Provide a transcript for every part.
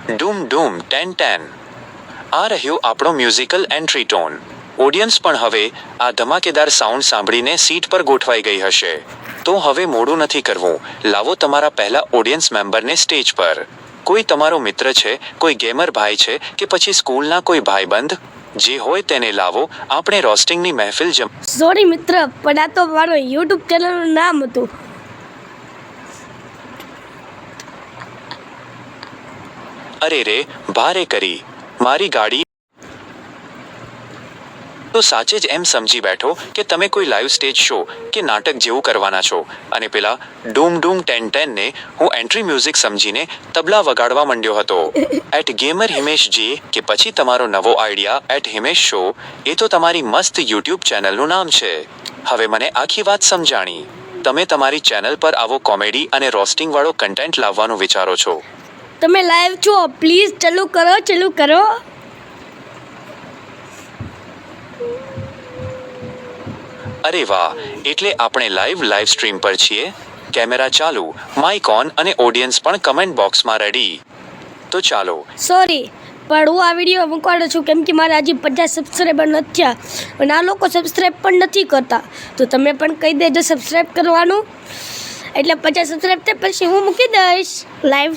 Doom doom 10-10 આ રહ્યું આપણો મ્યુઝિકલ એન્ટ્રી ટોન. ઓડિયન્સ પણ હવે આ ધમાકેદાર સાઉન્ડ સાંભળીને સીટ પર ગોઠવાઈ ગઈ હશે. તો હવે મોડું નથી કરવું, લાવો તમારા પહેલા ઓડિયન્સ મેમ્બરને સ્ટેજ પર. કોઈ તમારો મિત્ર છે, કોઈ ગેમર ભાઈ છે કે પછી સ્કૂલના કોઈ ભાઈબંધ, જે હોય તેને લાવો. આપણે રોસ્ટિંગની મહેફિલ સોરી મિત્ર, પણ આ તો મારો યુટ્યુબ ચેનલનું નામ હતું. અરે રે, ભારે કરી મારી ગાડી. તો સાચે જ એમ સમજી બેઠો કે તમે કોઈ લાઈવ સ્ટેજ શો કે નાટક જેવું કરવાના છો, અને પેલા ડૂમ ડૂમ 10-10 ને હું એન્ટ્રી મ્યુઝિક સમજીને તબલા વગાડવા માંડ્યો હતો. એટ ગેમર હિમેશજી કે પછી તમારો નવો આઈડિયા એટ હિમેશ શો, એ તો તમારી મસ્ત યુટ્યુબ ચેનલનું નામ છે. હવે મને આખી વાત સમજાણી. તમે તમારી ચેનલ પર આવો કોમેડી અને રોસ્ટિંગ વાળો કન્ટેન્ટ લાવવાનું વિચારો છો. તમે લાઈવ છો, પ્લીઝ ચાલુ કરો. અરે વાહ, એટલે આપણે લાઈવ સ્ટ્રીમ પર છીએ. કેમેરા ચાલુ, માઇક ઓન અને ઓડિયન્સ પણ કમેન્ટ બોક્સમાં રેડી. તો ચાલો. સોરી, પણ હું આ વિડીયો મૂકવાનો છું કેમ કે મારે હજી 50 સબસ્ક્રાઈબર નથી થયા અને આ લોકો સબસ્ક્રાઈબ પણ નથી કરતા. તો તમે પણ કહી દેજો સબસ્ક્રાઈબ કરવાનું, એટલે 50 સબસ્ક્રાઈબ થાય પછી હું મૂકી દઈશ લાઈવ.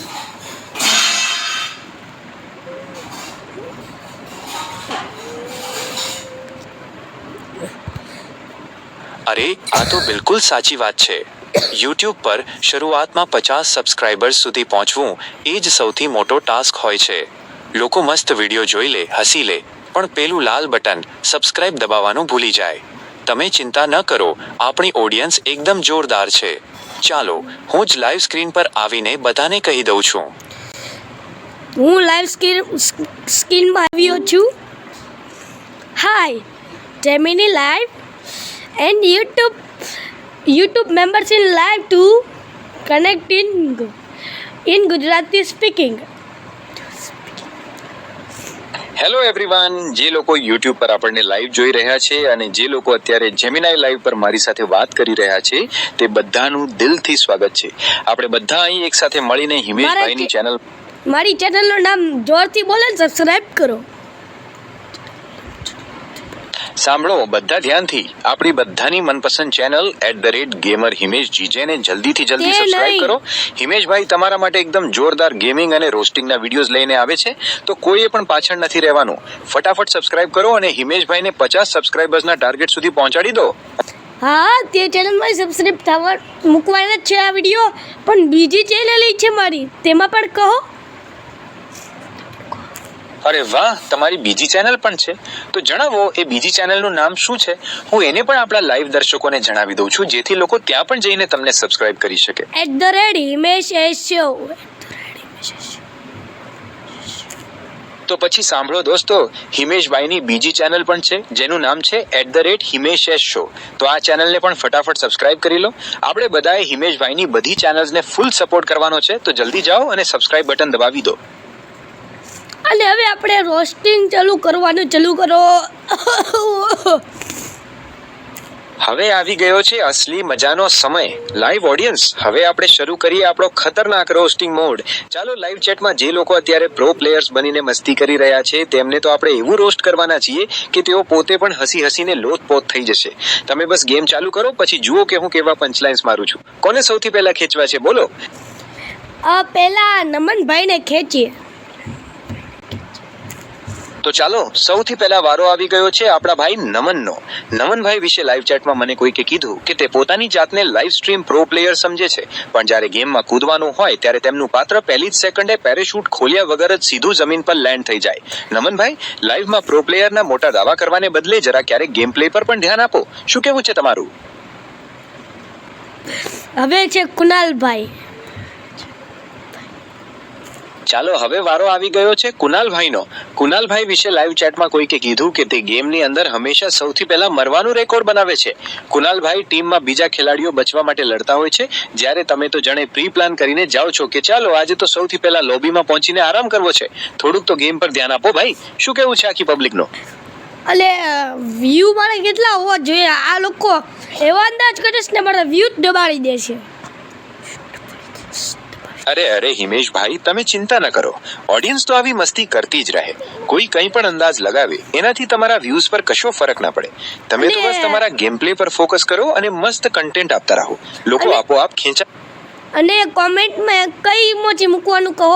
અરે, આ તો બિલકુલ સાચી વાત છે. યુટ્યુબ પર શરૂઆતમાં 50 સબસ્ક્રાઇબર્સ સુધી પહોંચવું એ જ સૌથી મોટો ટાસ્ક હોય છે. લોકો મસ્ત વિડીયો જોઈ લે, હસી લે, પણ પેલું લાલ બટન સબસ્ક્રાઇબ દબાવવાનું ભૂલી જાય. તમે ચિંતા ન કરો, આપણી ઓડિયન્સ એકદમ જોરદાર છે. ચાલો, હું જ લાઈવ સ્ક્રીન પર આવીને બધાને કહી દઉં છું. હું લાઈવ સ્ક્રીનમાં આવ્યો છું. Hi, Gemini live and YouTube members in live to connect in Gujarati speaking. Hello everyone, જે લોકો યુટ્યુબ પર આપણને લાઈવ જોઈ રહ્યા છે અને જે લોકો અત્યારે જેમિનાઈ લાઈવ પર મારી સાથે વાત કરી રહ્યા છે, તે બધાનું દિલથી સ્વાગત છે. આપણે બધા અહીં એક સાથે મળીને હિમેશભાઈની ચેનલ, મારી ચેનલનું નામ જોરથી બોલો, સબસ્ક્રાઇબ કરો. સાંભળો બધા ધ્યાનથી, આપણી બધાની મનપસંદ ચેનલ @gamer હિમેશજી, જેને જલ્દીથી જલ્દી સબસ્ક્રાઇબ કરો. હિમેશભાઈ તમારા માટે એકદમ જોરદાર ગેમિંગ અને રોસ્ટિંગના વિડીયોઝ લઈને આવે છે, તો કોઈએ પણ પાછળ નથી રહેવાનું. ફટાફટ સબસ્ક્રાઇબ કરો અને હિમેશભાઈને 50 સબસ્ક્રાઇબર્સના ટાર્ગેટ સુધી પહોંચાડી દો. હા, તે ચેનલમાં સબસ્ક્રાઇબ થવા મૂકવાના જ છે આ વિડીયો, પણ બીજી ચેનલ છે મારી, તેમાં પણ કહો. અરે વાહ, તમારી બીજી ચેનલ પણ છે, તો જણાવો એ બીજી ચેનલનું નામ શું છે? હું એને પણ આપણા લાઈવ દર્શકોને જણાવી દઉં છું, જેથી લોકો ત્યાં પણ જઈને તમને સબસ્ક્રાઇબ કરી શકે. @HimeshShow. તો પછી સાંભળો દોસ્તો, હિમેશભાઈની બીજી ચેનલ પણ છે, જેનું નામ છે @HimeshShow. તો આ ચેનલને પણ ફટાફટ સબસ્ક્રાઇબ કરી લો. આપણે બધાએ હિમેશભાઈની બધી ચેનલ્સને ફૂલ સપોર્ટ કરવાનો છે, તો જલ્દી જાઓ અને સબસ્ક્રાઇબ બટન દબાવી દો. અને હવે આપણે રોસ્ટિંગ ચાલુ કરો. હવે આવી ગયો છે અસલી મજાનો સમય. લાઈવ ઓડિયન્સ, હવે આપણે શરૂ કરીએ આપણો ખતરનાક રોસ્ટિંગ મોડ. ચાલો, લાઈવ ચેટમાં જે લોકો અત્યારે પ્રો પ્લેયર્સ બનીને મસ્તી કરી રહ્યા છે, તેમને તો આપણે એવું રોસ્ટ કરવાના છીએ કે તેઓ પોતે પણ હસી હસીને લોથપોથ થઈ જશે. તમે બસ ગેમ ચાલુ કરો, પછી જુઓ કે હું કેવા પંચલાઇન્સ મારું છું. કોને સૌથી પહેલા ખેંચવા છે, બોલો? પહેલા નમનભાઈને ખેંચીએ. તો ચાલો, સૌથી પહેલા વારો આવી ગયો છે આપણા ભાઈ નમનનો. નમનભાઈ વિશે લાઈવ ચેટમાં મને કોઈકે કીધું કે તે પોતાની જાતને લાઈવ સ્ટ્રીમ પ્રો પ્લેયર સમજે છે, પણ જ્યારે ગેમમાં કૂદવાનું હોય ત્યારે તેમનું પાત્ર પહેલી જ સેકન્ડે પેરેશૂટ ખોલ્યા વગર જ સીધું જમીન પર લેન્ડ થઈ જાય. નમનભાઈ, લાઈવમાં પ્રો પ્લેયરના મોટા દાવા કરવાને બદલે જરા ક્યારેક ગેમ પ્લે પર પણ ધ્યાન આપો. શું કહેવું છે તમારું? હવે છે કુનાલભાઈ. ચાલો, હવે વારો આવી ગયો છે કુનાલભાઈનો. કુનાલભાઈ વિશે લાઈવ ચેટમાં કોઈકે કીધું કે તે ગેમની અંદર હંમેશા સૌથી પહેલા મરવાનું રેકોર્ડ બનાવે છે. કુનાલભાઈ ટીમમાં બીજા ખેલાડીઓ બચવા માટે લડતા હોય છે, જ્યારે તમે તો જાણે પ્રી પ્લાન કરીને જાઓ છો કે ચાલો આજે તો સૌથી પહેલા લોબીમાં પહોંચીને આરામ કરવો છે. થોડુંક તો ગેમ પર ધ્યાન આપો ભાઈ. શું કહેવું છે આખી પબ્લિકનો? અલે, વ્યૂ મારે કેટલા હોવા જોઈએ? આ લોકો એવા અંદાજ કરે છે ને મારા વ્યૂ દબાડી દે છે. અરે અરે હિમેશભાઈ, તમે ચિંતા ન કરો. ઓડિયન્સ તો આવી મસ્તી કરતી જ રહે. કોઈ કંઈ પણ અંદાજ લગાવે એનાથી તમારા વ્યૂઝ પર કશો ફરક ના પડે. તમે તો બસ તમારા ગેમ પ્લે પર ફોકસ કરો અને મસ્ત કન્ટેન્ટ આપતા રહો. લોકો આપોઆપ ખેંચા. અને કોમેન્ટમાં કઈ ઇમોજી મૂકવાનું કહો.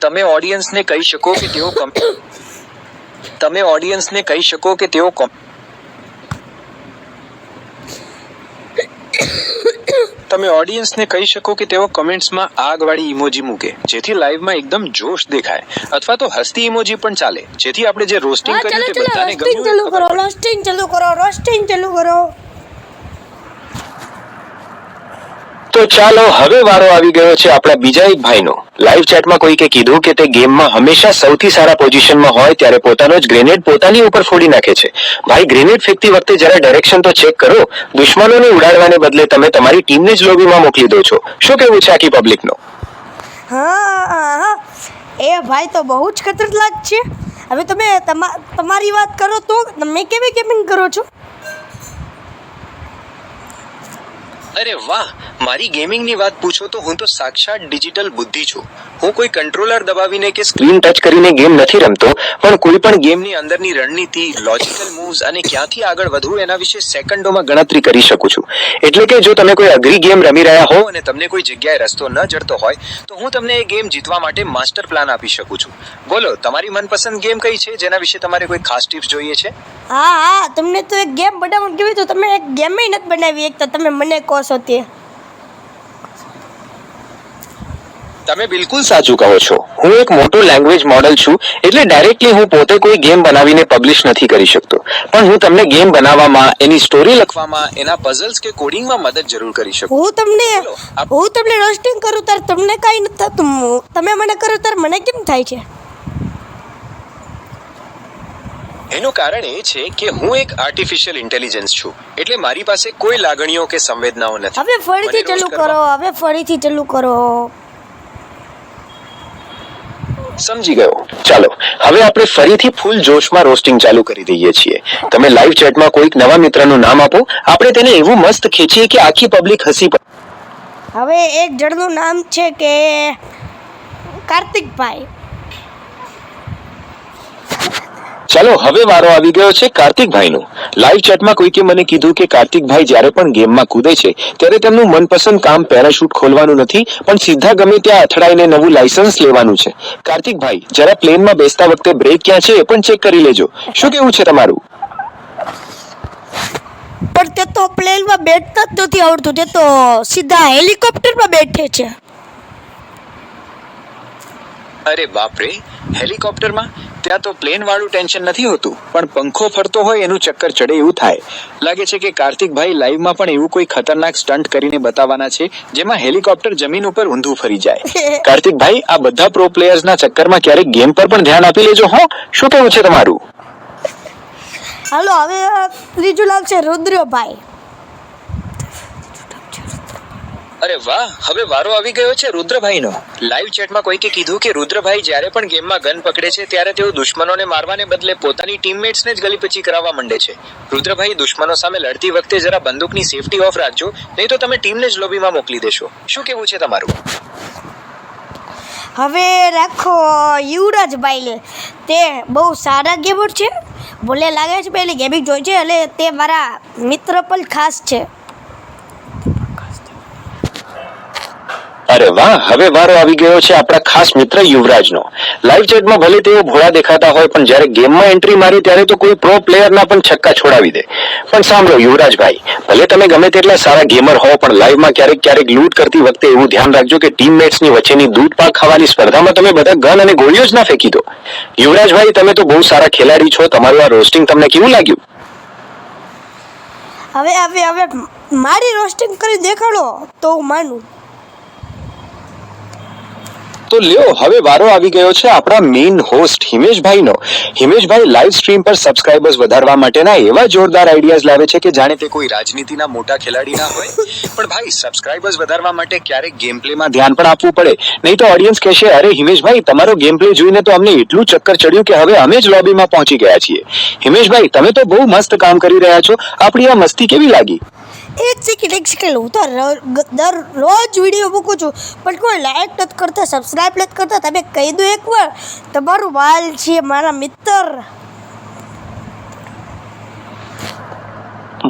તમે ઓડિયન્સને કહી શકો કે તેઓ તમે ઓડિયન્સને કહી શકો કે તેઓ તમે ઓડિયન્સને કહી શકો કે તેઓ કમેન્ટ્સમાં આગવાળી ઇમોજી મૂકે, જેથી લાઈવમાં એકદમ જોશ દેખાય. અથવા તો હસતી ઇમોજી પણ ચાલે, જેથી આપણે જે રોસ્ટિંગ કર્યું તે બધાને રોસ્ટિંગ ચાલુ કરો, રોસ્ટિંગ ચાલુ કરો, રોસ્ટિંગ ચાલુ કરો. તો ચાલો હવે વારો આવી ગયો છે આપણા બીજા એક ભાઈનો. લાઈવ ચેટમાં કોઈકે કીધું કે તે ગેમમાં હંમેશા સૌથી સારા પોઝિશનમાં હોય ત્યારે પોતાનો જ ગ્રેનેડ પોતાની ઉપર ફોડી નાખે છે. ભાઈ, ગ્રેનેડ ફેંકતી વખતે જરા ડાયરેક્શન તો ચેક કરો. દુશ્મનોને ઉડાડવાને બદલે તમે તમારી ટીમને જ લોબીમાં મોકલી દો છો. શું કહેવું છે આખી પબ્લિકનો? હા, એ ભાઈ તો બહુ જ ખતરનાક છે. હવે તમે તમારી વાત કરો તો તમે કેવી ગેમિંગ કરો છો? અરે વાહ, મારી ગેમિંગની વાત પૂછો તો હું તો સાક્ષાત ડિજિટલ બુદ્ધિ છું. હું કોઈ કંટ્રોલર દબાવીને કે સ્ક્રીન ટચ કરીને ગેમ નથી રમતો, પણ કોઈ પણ ગેમની અંદરની રણનીતિ, લોજિકલ મૂવ્સ અને ક્યાંથી આગળ વધવું એના વિશે સેકન્ડોમાં ગણતરી કરી શકું છું. એટલે કે જો તમે કોઈ અઘરી ગેમ રમી રહ્યા હો અને તમને કોઈ જગ્યાએ રસ્તો ન જડતો હોય તો હું તમને એ ગેમ જીતવા માટે માસ્ટર પ્લાન આપી શકું છું. બોલો, તમારી મનપસંદ ગેમ કઈ છે જેના વિશે તમારે કોઈ ખાસ ટિપ્સ જોઈએ છે? હા, તમને તો એક ગેમ બનાવવાનું કીધું તો તમે એક ગેમ નથી બનાવી એક તો તમે મને કહો છો તે. તમે બિલકુલ સાચું કહો છો. હું એક મોટું લેંગ્વેજ મોડલ છું, એટલે ડાયરેક્ટલી હું પોતે કોઈ ગેમ બનાવીને પબ્લિશ નથી કરી શકતો. પણ હું તમને ગેમ બનાવવામાં, એની સ્ટોરી લખવામાં, એના પઝલ્સ કે કોડિંગમાં મદદ જરૂર કરી શકું. હું તમને રોસ્ટિંગ કરું ત્યારે તમને કાંઈ નથી થતું. તમે મને કરો ત્યારે મને કેમ થાય છે? એનું કારણ એ છે કે હું એક આર્ટિફિશિયલ ઇન્ટેલિજન્સ છું, એટલે મારી પાસે કોઈ લાગણીઓ કે સંવેદનાઓ નથી. હવે ફરીથી ચાલુ કરો. સમજી ગયો. ચાલો હવે આપણે ફરીથી ફૂલ જોશમાં રોસ્ટિંગ ચાલુ કરી દઈએ છીએ. તમે લાઈવ ચેટમાં કોઈક નવા મિત્રનું નામ આપો. આપણે તેને એવું મસ્ત ખેંચીએ કે આખી પબ્લિક હસી પડે. હવે એક જણનું નામ છે કે કાર્તિકભાઈ. ચાલો હવે વારો આવી ગયો છે કાર્તિકભાઈનો. લાઈવ ચેટમાં કોઈકે મને કીધું કે કાર્તિકભાઈ જ્યારે પણ ગેમમાં કૂદે છે ત્યારે તેમનું મનપસંદ કામ પેરાશૂટ ખોલવાનું નથી, પણ સીધા ગમે ત્યાં અથડાઈને નવું લાયસન્સ લેવાનું છે. કાર્તિકભાઈ, જરા પ્લેનમાં બેસતા વખતે બ્રેક ક્યાં છે એ પણ ચેક કરી લેજો. શું કેવું છે તમારું? પણ તે તો પ્લેનમાં બેઠતા જ નથી આવડતું, તે તો સીધા હેલિકોપ્ટરમાં બેઠે છે. અરે બાપરે, હેલિકોપ્ટરમાં? ત્યાં તો પ્લેન વાળું ટેન્શન નથી હોતું, પણ પંખો ફરતો હોય એનું ચક્કર ચડે એવું થાય. લાગે છે કે કાર્તિકભાઈ લાઈવમાં પણ એવું કોઈ ખતરનાક સ્ટન્ટ કરીને બતાવવાના છે જેમાં હેલિકોપ્ટર જમીન ઉપર ઊંધું ફરી જાય. કાર્તિકભાઈ, આ બધા પ્રો પ્લેયર્સના ચક્કરમાં ક્યારેક ગેમ પર પણ ધ્યાન આપી લેજો હો. શું કહેવું છે તમારું? હાલો, હવે ત્રીજું નામ છે રુદ્રભાઈ. અરે વાહ, હવે વારો આવી ગયો છે રુદ્રભાઈનો. લાઈવ ચેટમાં કોઈકે કીધું કે રુદ્રભાઈ જ્યારે પણ ગેમમાં ગન પકડે છે ત્યારે તેઓ દુશ્મનોને મારવાને બદલે પોતાની ટીમમેટ્સને જ ગલીપચી કરાવવા માંડે છે. રુદ્રભાઈ, દુશ્મનો સામે લડતી વખતે જરા બંદૂકની સેફટી ઓફ રાખજો, નહીં તો તમે ટીમને જ લોબીમાં મોકલી દેશો. શું કેવું છે તમારું? હવે રાખો યુવરાજભાઈને. તે બહુ સારા ગેમર છે, બોલે લાગે છે પહેલી ગેમિંગ જોઈ છે, એટલે તે મારા મિત્ર પણ ખાસ છે. અરે વાહ, હવે વારો આવી ગયો છે આપણા ખાસ મિત્ર યુવરાજનો. લાઈવ ચેટમાં ભલે તેઓ ભોળા દેખાતા હોય, પણ જ્યારે ગેમમાં એન્ટ્રી મારી ત્યારે તો કોઈ પ્રો પ્લેયરના પણ છક્કા છોડાવી દે. પણ સાંભળો યુવરાજભાઈ, ભલે તમે ગમે તેટલા સારા ગેમર હો, પણ લાઈવમાં ક્યારેક લૂંટ કરતી વખતે એવું ધ્યાન રાખજો કે ટીમમેટ્સની વચ્ચેની દૂધ પાક ખાવાની સ્પર્ધામાં તમે બધા ગન અને ગોળીઓ જ ના ફેંકી દો. યુવરાજભાઈ, તમે તો બહુ સારા ખેલાડી છો. તમારું આ રોસ્ટિંગ તમને કેવું લાગ્યું? હવે મારી રોસ્ટિંગ કરી દેખાડો તો હું માનું. તો લ્યો, હવે વારો આવી ગયો છે આપણા મેઇન હોસ્ટ હિમેશભાઈનો. હિમેશભાઈ લાઈવ સ્ટ્રીમ પર સબસ્ક્રાઇબર્સ વધારવા માટેના એવા જોરદાર આઈડિયાઝ લાવે છે કે જાણે તે કોઈ રાજનીતિના મોટા ખેલાડી ના હોય. પણ ભાઈ, સબસ્ક્રાઇબર્સ વધારવા માટે ક્યારેક ગેમ પ્લેમાં ધ્યાન પણ આપવું પડે, નહીં તો ઓડિયન્સ કહેશે, અરે હિમેશભાઈ, તમારો ગેમ પ્લે જોઈને તો અમને એટલું ચક્કર ચડ્યું કે હવે અમે જ લોબીમાં પહોંચી ગયા છીએ. હિમેશભાઈ, તમે તો બહુ મસ્ત કામ કરી રહ્યા છો. આપણી આ મસ્તી કેવી લાગી? એક સેકન્ડ હું તો દરરોજ વિડીયો મૂકું છું પણ કોઈ લાઈક નથી કરતા, સબસ્ક્રાઈબ નથી કરતા. તમે કહી દો એકવાર, તમારું વાલ છે મારા મિત્ર.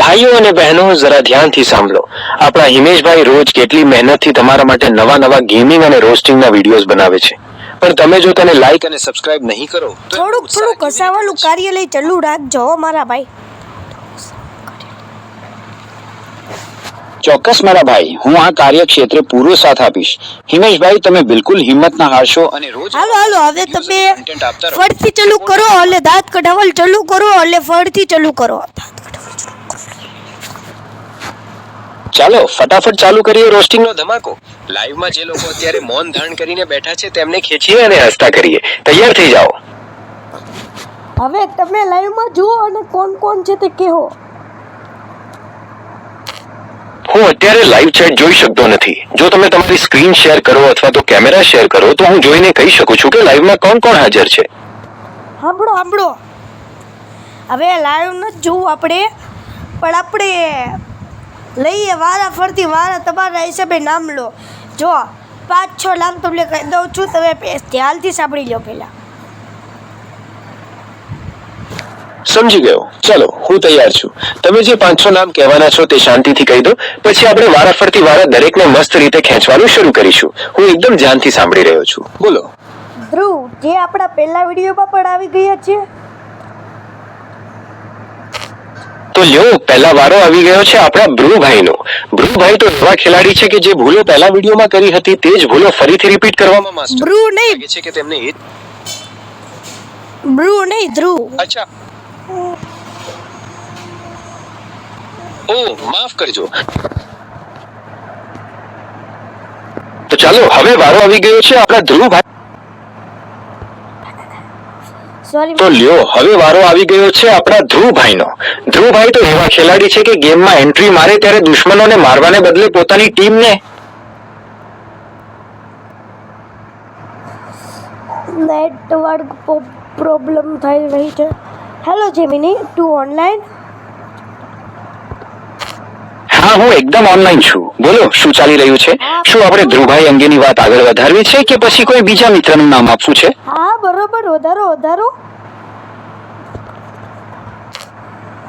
ભાઈઓ અને બહેનો જરા ધ્યાનથી સાંભળો. આપણા હિમેશભાઈ રોજ કેટલી મહેનતથી તમારા માટે નવા ગેમિંગ અને રોસ્ટિંગના વિડીયોઝ બનાવે છે, પણ તમે જો તેને લાઈક અને સબસ્ક્રાઇબ નહીં કરો તો થોડુંક કસાવાનું કાર્યાલય ચાલુ રાખજો હો મારા ભાઈ. ચોક્કસ મારા ભાઈ, હું આ કાર્યક્ષેત્રે પૂરો સાથ આપીશ. હિમેશભાઈ, તમે બિલકુલ હિંમત ના હારશો અને રોજ હાલો હવે તમે ફળથી ચાલુ કરો એટલે દાંત કઢાવલ ચાલુ કરો એટલે ફળથી ચાલુ કરો. ચાલો ફટાફટ ચાલુ કરીએ રોસ્ટિંગનો ધમાકો. લાઈવમાં જે લોકો અત્યારે મૌન ધારણ કરીને બેઠા છે તેમને ખેંચીએ અને હસતા કરીએ. તૈયાર થઈ જાઓ. હવે તમે લાઈવમાં જુઓ અને કોણ છે તે કહો. હું અત્યારે લાઈવ ચેટ જોઈ શકતો નથી. જો તમે તમારી સ્ક્રીન શેર કરો અથવા તો કેમેરા શેર કરો તો હું જોઈને કહી શકું છું કે લાઈવમાં કોણ હાજર છે. સાંભળો હવે લાઈવ નથી જોવું આપણે, પણ આપણે લઈએ વારા ફરતી વારા તમારા હિસાબે નામ લો. જો 5-6 નામ તમને કહી દઉં છું, તમે ધ્યાનથી સાંભળી લો પહેલા. સમજી ગયો. ચલો હું તૈયાર છું. તમે જે 5-6 નામ કહેવાના છો તે શાંતિથી કહી દો, પછી આપણે વારા ફરતી વારા દરેકને મસ્ત રીતે ખેંચવાનું શરૂ કરીશું. હું એકદમ ધ્યાનથી સાંભળી રહ્યો છું. બોલો. ધ્રુવ, જે આપણા પહેલા વિડીયોમાં પણ આવી ગયા છે. તો લ્યો, પહેલા વારો આવી ગયો છે આપણા બ્રુભાઈનો. બ્રુભાઈ તો એવા ખેલાડી છે કે જે ભૂલો પહેલા વિડીયોમાં કરી હતી તે જ ભૂલો ફરીથી રિપીટ કરવામાં માસ્ટર. બ્રુ નહીં લાગે છે કે તેમને એ ધ્રુવ. અચ્છા. ઓ માફ કરજો. તો ચાલો હવે વારો આવી ગયો છે આપણા ધ્રુવભાઈ. સોરી. તો લ્યો, હવે વારો આવી ગયો છે આપણા ધ્રુવભાઈનો. ધ્રુવભાઈ તો એવા ખેલાડી છે કે ગેમમાં એન્ટ્રી મારે ત્યારે દુશ્મનોને મારવાને બદલે પોતાની ટીમને નેટવર્ક પ્રોબ્લેમ થઈ રહી છે. હેલો જેમિની, તું ઓનલાઈન? હા, હું એકદમ ઓનલાઈન છું. બોલો, શું ચાલી રહ્યું છે? શું આપણે ધ્રુવભાઈ અંગેની વાત આગળ વધારવી છે કે પછી કોઈ બીજા મિત્રનું નામ આપવું છે? હા બરોબર, વધારો.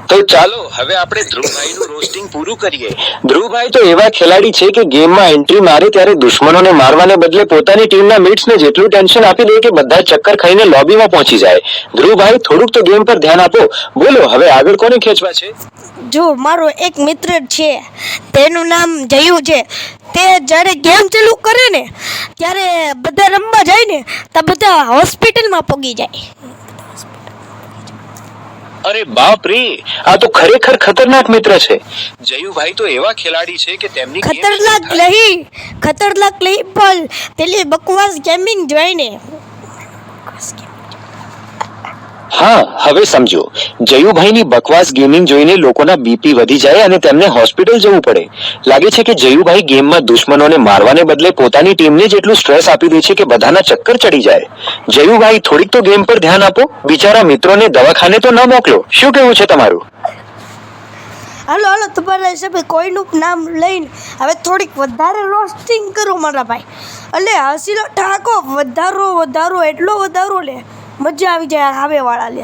તો ચાલો હવે આપણે ધ્રુવભાઈનું રોસ્ટિંગ પૂરું કરીએ. ધ્રુવભાઈ તો એવા ખેલાડી છે કે ગેમમાં એન્ટ્રી મારે ત્યારે દુશ્મનોને મારવાને બદલે પોતાની ટીમના મેટ્સને જેટલું ટેન્શન આપી દે કે બધા ચક્કર ખાઈને લોબીમાં પહોંચી જાય. ધ્રુવભાઈ, થોડુંક તો ગેમ પર ધ્યાન આપો. બોલો, હવે આગળ કોને ખેંચવા છે? જો મારો એક મિત્ર છે, તેનું નામ જયુ છે. તે જ્યારે ગેમ ચાલુ કરે ને ત્યારે બધા રમવા જાય ને તો બધા હોસ્પિટલમાં પગી જાય. અરે બાપ રે, આ તો ખરેખર ખતરનાક મિત્ર છે. જયુભાઈ તો એવા ખેલાડી છે કે તેમની ખતરનાક નહીં પણ પેલી બકવાસ ગેમિંગ જોઈને. હા, હવે સમજો. જયુભાઈની બકવાસ ગેમિંગ જોઈને લોકોના બીપી વધી જાય અને તેમને હોસ્પિટલ જવું પડે. લાગે છે કે જયુભાઈ ગેમમાં દુશ્મનોને મારવાને બદલે પોતાની ટીમને જેટલું સ્ટ્રેસ આપી દે છે કે બધાના ચક્કર ચડી જાય. જયુભાઈ, થોડીક તો ગેમ પર ધ્યાન આપો. બિચારા મિત્રોને દવાખાને તો ન મોકલો. શું કહેવું છે તમારું? હાલો તમારા હિસાબે કોઈનું નામ લઈને હવે થોડીક વધારે રોસ્ટિંગ કરો મારા ભાઈ. એટલે હસીનો ઠાકો વધારો એટલો વધારો લે, મજા આવી જાય આવે વાળા લે.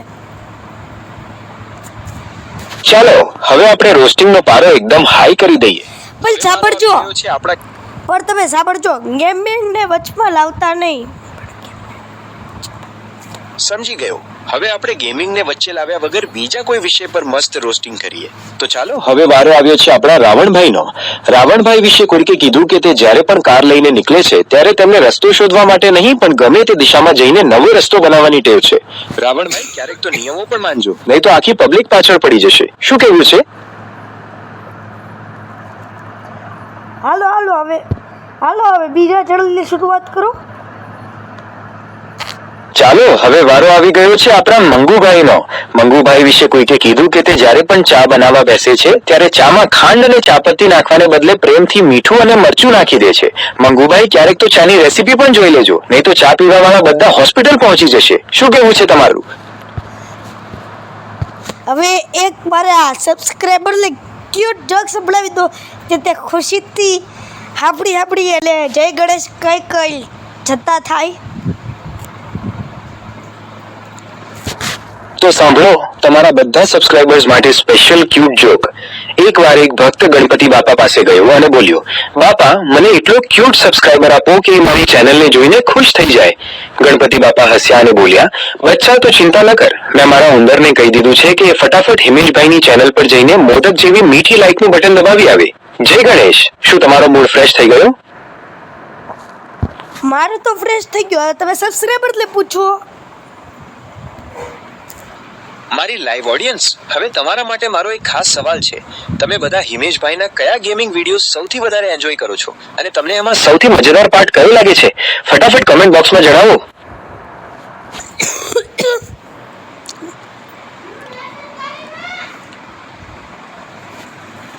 ચાલો હવે આપણે રોસ્ટિંગનો પારો એકદમ હાઈ કરી દઈએ. પણ તમે સાંભળજો, ગેમિંગ ને વચમાં લાવતા નહીં. સમજી ગયો. હવે આપણે ગેમિંગ ને વચ્ચે લાવ્યા વગર બીજા કોઈ વિષય પર મસ્ત રોસ્ટિંગ કરીએ. તો ચાલો હવે વારો આવ્યો છે આપણા રાવણભાઈનો. રાવણભાઈ વિશે કોઈકે કીધું કે તે જ્યારે પણ કાર લઈને નીકળે છે ત્યારે તેમને રસ્તો શોધવા માટે નહીં પણ ગમે તે દિશામાં જઈને નવો રસ્તો બનાવવાની ટેવ છે. રાવણભાઈ, ક્યારેક તો નિયમો પણ માનજો, નહીં તો આખી પબ્લિક પાછળ પડી જશે. શું કહેવું છે? હાલો હવે બીજા ચેનલની શરૂઆત કરો. ચાલો હવે વારો આવી ગયો છે આપણા મંગુભાઈનો. મંગુભાઈ વિશે કોઈકે કીધું કે તે જ્યારે પણ ચા બનાવવા બેસે છે ત્યારે ચામાં ખાંડ અને ચાપત્તી નાખવાને બદલે પ્રેમથી મીઠું અને મરચું નાખી દે છે. મંગુભાઈ, ક્યારેક તો ચાની રેસીપી પણ જોઈ લેજો, નહીં તો ચા પીવાવાળા બધા હોસ્પિટલ પહોંચી જશે. શું કહેવું છે તમારું? હવે એક મારા સબસ્ક્રાઇબર ક્યુટ જોક સંભળાવી દો કે તે ખુશીથી હાપડી એટલે જય ગણેશ કઈ જતા થાય. તો સાંભળો તમારા બધા સબસ્ક્રાઇબર્સ માટે સ્પેશિયલ ક્યુટ જોક. એકવાર એક ભક્ત ગણપતિ બાપા પાસે ગયો અને બોલ્યો, બાપા મને એટલો ક્યુટ સબસ્ક્રાઇબર આપો કે મારી ચેનલને જોઈને ખુશ થઈ જાય. ગણપતિ બાપા હસ્યા અને બોલ્યા, બચ્ચા તો ચિંતા ન કર, મેં મારા ઉંદરને કહી દીધું છે કે ફટાફટ હિમેશભાઈની ચેનલ પર જઈને મોદક જેવી મીઠી લાઈકનું બટન દબાવી આવે. જય ગણેશ. શું તમારો મૂડ ફ્રેશ થઈ ગયો? મારું તો ફ્રેશ થઈ ગયો. હવે તમે સબસ્ક્રાઇબર એટલે પૂછો. મારી લાઈવ ઓડિયન્સ, હવે તમારા માટે મારો એક ખાસ સવાલ છે. તમે બધા હિમેશભાઈના કયા ગેમિંગ વિડીયો સૌથી વધારે એન્જોય કરો છો અને તમને એમાં સૌથી મજેદાર પાર્ટ કયો લાગે છે? ફટાફટ કમેન્ટ બોક્સમાં જણાવો.